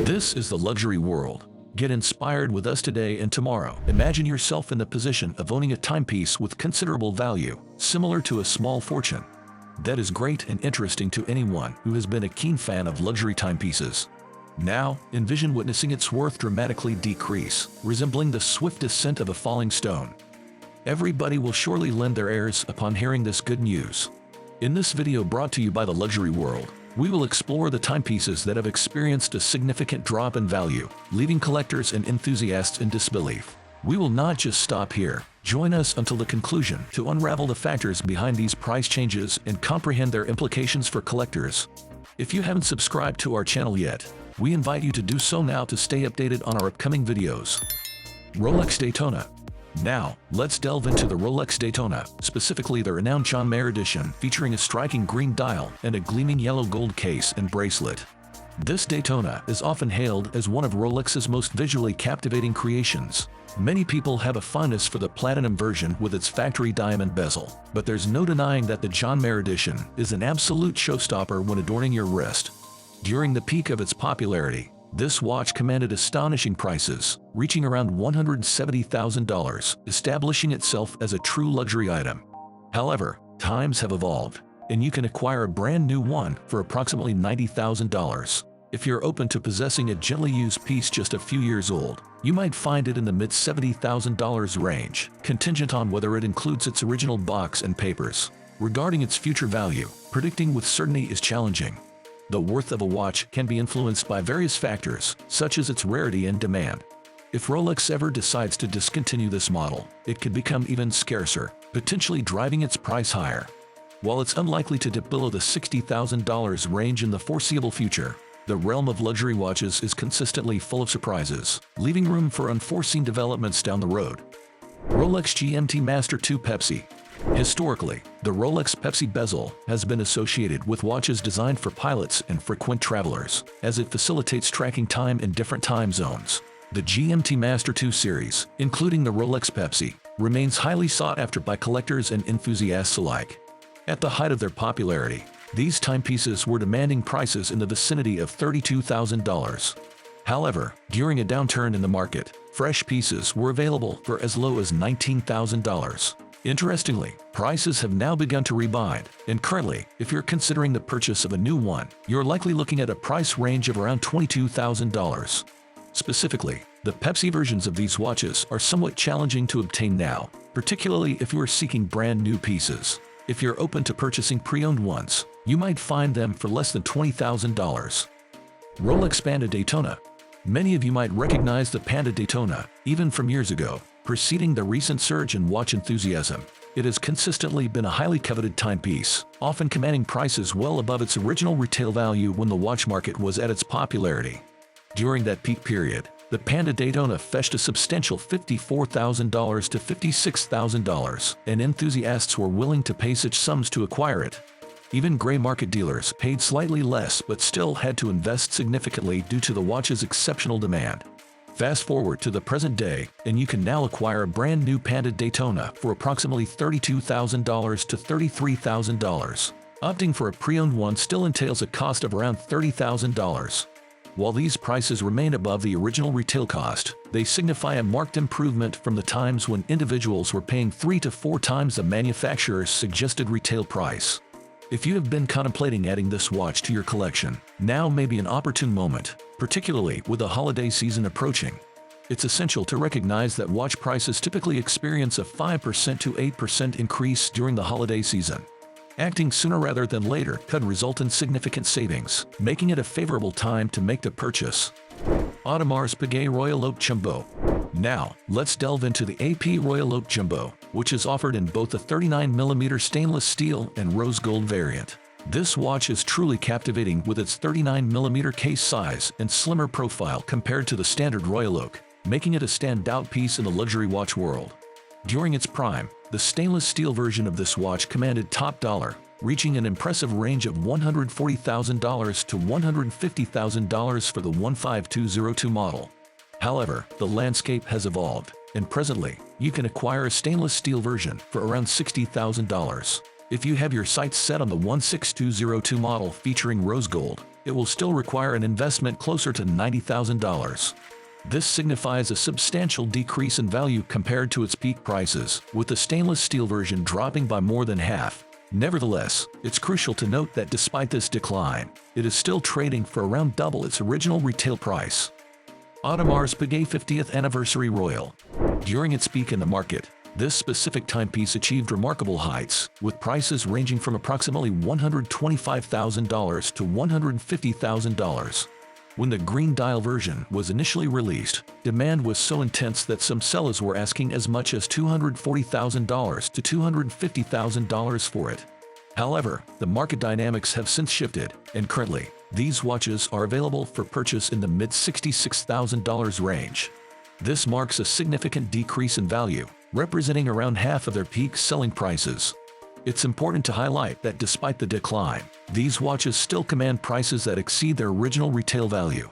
This is the luxury world. Get inspired with us today and tomorrow. Imagine yourself in the position of owning a timepiece with considerable value, similar to a small fortune. That is great and interesting to anyone who has been a keen fan of luxury timepieces. Now, envision witnessing its worth dramatically decrease, resembling the swift descent of a falling stone. Everybody will surely lend their ears upon hearing this good news. In this video brought to you by the luxury world, we will explore the timepieces that have experienced a significant drop in value, leaving collectors and enthusiasts in disbelief. We will not just stop here. Join us until the conclusion to unravel the factors behind these price changes and comprehend their implications for collectors. If you haven't subscribed to our channel yet, we invite you to do so now to stay updated on our upcoming videos. Rolex Daytona. Now, let's delve into the Rolex Daytona, specifically the renowned John Mayer edition, featuring a striking green dial and a gleaming yellow gold case and bracelet. This Daytona is often hailed as one of Rolex's most visually captivating creations. Many people have a fondness for the platinum version with its factory diamond bezel, but there's no denying that the John Mayer edition is an absolute showstopper when adorning your wrist. During the peak of its popularity, this watch commanded astonishing prices, reaching around $170,000, establishing itself as a true luxury item. However, times have evolved, and you can acquire a brand new one for approximately $90,000. If you're open to possessing a gently used piece just a few years old, you might find it in the mid-$70,000 range, contingent on whether it includes its original box and papers. Regarding its future value, predicting with certainty is challenging. The worth of a watch can be influenced by various factors, such as its rarity and demand. If Rolex ever decides to discontinue this model, it could become even scarcer, potentially driving its price higher. While it's unlikely to dip below the $60,000 range in the foreseeable future, the realm of luxury watches is consistently full of surprises, leaving room for unforeseen developments down the road. Rolex GMT Master 2 Pepsi. Historically, the Rolex Pepsi bezel has been associated with watches designed for pilots and frequent travelers, as it facilitates tracking time in different time zones. The GMT Master 2 series, including the Rolex Pepsi, remains highly sought after by collectors and enthusiasts alike. At the height of their popularity, these timepieces were demanding prices in the vicinity of $32,000. However, during a downturn in the market, fresh pieces were available for as low as $19,000. Interestingly, prices have now begun to rebound, and currently, if you're considering the purchase of a new one, you're likely looking at a price range of around $22,000. Specifically, the Pepsi versions of these watches are somewhat challenging to obtain now, particularly if you are seeking brand new pieces. If you're open to purchasing pre-owned ones, you might find them for less than $20,000. Rolex Panda Daytona. Many of you might recognize the Panda Daytona, even from years ago. Preceding the recent surge in watch enthusiasm, it has consistently been a highly coveted timepiece, often commanding prices well above its original retail value when the watch market was at its popularity. During that peak period, the Panda Daytona fetched a substantial $54,000 to $56,000, and enthusiasts were willing to pay such sums to acquire it. Even gray market dealers paid slightly less but still had to invest significantly due to the watch's exceptional demand. Fast forward to the present day, and you can now acquire a brand new Panda Daytona for approximately $32,000 to $33,000. Opting for a pre-owned one still entails a cost of around $30,000. While these prices remain above the original retail cost, they signify a marked improvement from the times when individuals were paying 3 to 4 times the manufacturer's suggested retail price. If you have been contemplating adding this watch to your collection, now may be an opportune moment, particularly with the holiday season approaching. It's essential to recognize that watch prices typically experience a 5% to 8% increase during the holiday season. Acting sooner rather than later could result in significant savings, making it a favorable time to make the purchase. Audemars Piguet Royal Oak Jumbo. Now, let's delve into the AP Royal Oak Jumbo, which is offered in both the 39mm stainless steel and rose gold variant. This watch is truly captivating with its 39mm case size and slimmer profile compared to the standard Royal Oak, making it a standout piece in the luxury watch world. During its prime, the stainless steel version of this watch commanded top dollar, reaching an impressive range of $140,000 to $150,000 for the 15202 model. However, the landscape has evolved, and presently, you can acquire a stainless steel version for around $60,000. If you have your sights set on the 16202 model featuring rose gold, it will still require an investment closer to $90,000. This signifies a substantial decrease in value compared to its peak prices, with the stainless steel version dropping by more than half. Nevertheless, it's crucial to note that despite this decline, it is still trading for around double its original retail price. Audemars Piguet 50th Anniversary Royal. During its peak in the market, this specific timepiece achieved remarkable heights, with prices ranging from approximately $125,000 to $150,000. When the green dial version was initially released, demand was so intense that some sellers were asking as much as $240,000 to $250,000 for it. However, the market dynamics have since shifted, and currently, these watches are available for purchase in the mid-$66,000 range. This marks a significant decrease in value, representing around half of their peak selling prices. It's important to highlight that despite the decline, these watches still command prices that exceed their original retail value.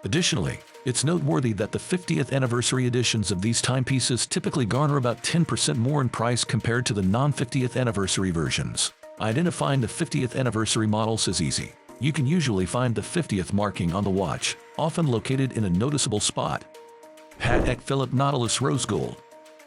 Additionally, it's noteworthy that the 50th anniversary editions of these timepieces typically garner about 10% more in price compared to the non-50th anniversary versions. Identifying the 50th anniversary models is easy. You can usually find the 50th marking on the watch, often located in a noticeable spot. Patek Philippe Nautilus Rose Gold.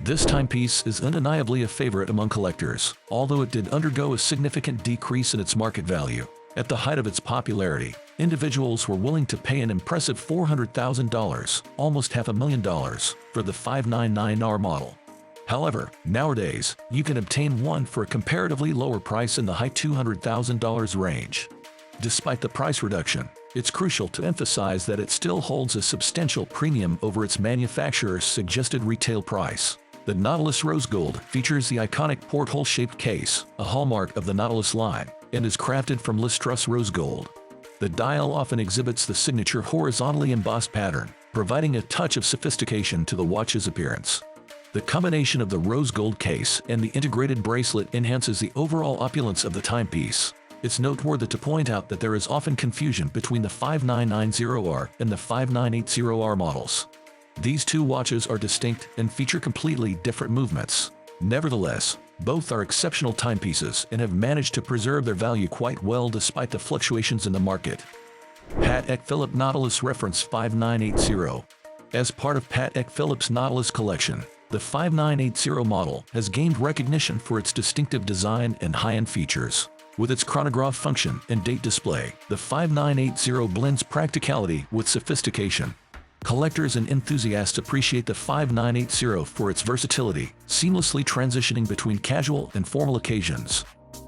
This timepiece is undeniably a favorite among collectors, although it did undergo a significant decrease in its market value. At the height of its popularity, individuals were willing to pay an impressive $400,000, almost $500,000, for the 599R model. However, nowadays, you can obtain one for a comparatively lower price in the high $200,000 range. Despite the price reduction, it's crucial to emphasize that it still holds a substantial premium over its manufacturer's suggested retail price. The Nautilus Rose Gold features the iconic porthole-shaped case, a hallmark of the Nautilus line, and is crafted from lustrous rose gold. The dial often exhibits the signature horizontally embossed pattern, providing a touch of sophistication to the watch's appearance. The combination of the rose gold case and the integrated bracelet enhances the overall opulence of the timepiece. It's noteworthy to point out that there is often confusion between the 5990R and the 5980R models. These two watches are distinct and feature completely different movements. Nevertheless, both are exceptional timepieces and have managed to preserve their value quite well despite the fluctuations in the market. Patek Philippe Nautilus Reference 5980. As part of Patek Philippe's Nautilus collection, the 5980 model has gained recognition for its distinctive design and high-end features. With its chronograph function and date display, the 5980 blends practicality with sophistication. Collectors and enthusiasts appreciate the 5980 for its versatility, seamlessly transitioning between casual and formal occasions.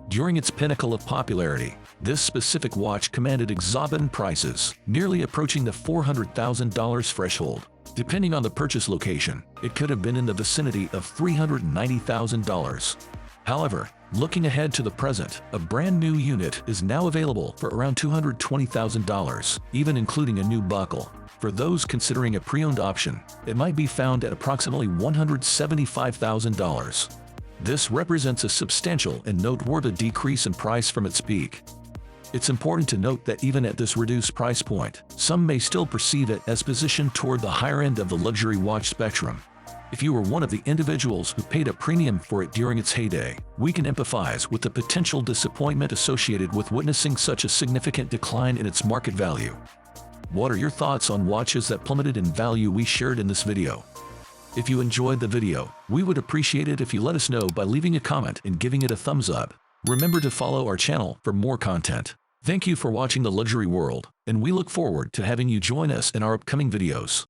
During its pinnacle of popularity, this specific watch commanded exorbitant prices, nearly approaching the $400,000 threshold. Depending on the purchase location, it could have been in the vicinity of $390,000. However, looking ahead to the present, a brand new unit is now available for around $220,000, even including a new buckle. For those considering a pre-owned option, it might be found at approximately $175,000. This represents a substantial and noteworthy decrease in price from its peak. It's important to note that even at this reduced price point, some may still perceive it as positioned toward the higher end of the luxury watch spectrum. If you were one of the individuals who paid a premium for it during its heyday, we can empathize with the potential disappointment associated with witnessing such a significant decline in its market value. What are your thoughts on watches that plummeted in value we shared in this video? If you enjoyed the video, we would appreciate it if you let us know by leaving a comment and giving it a thumbs up. Remember to follow our channel for more content. Thank you for watching The Luxury World, and we look forward to having you join us in our upcoming videos.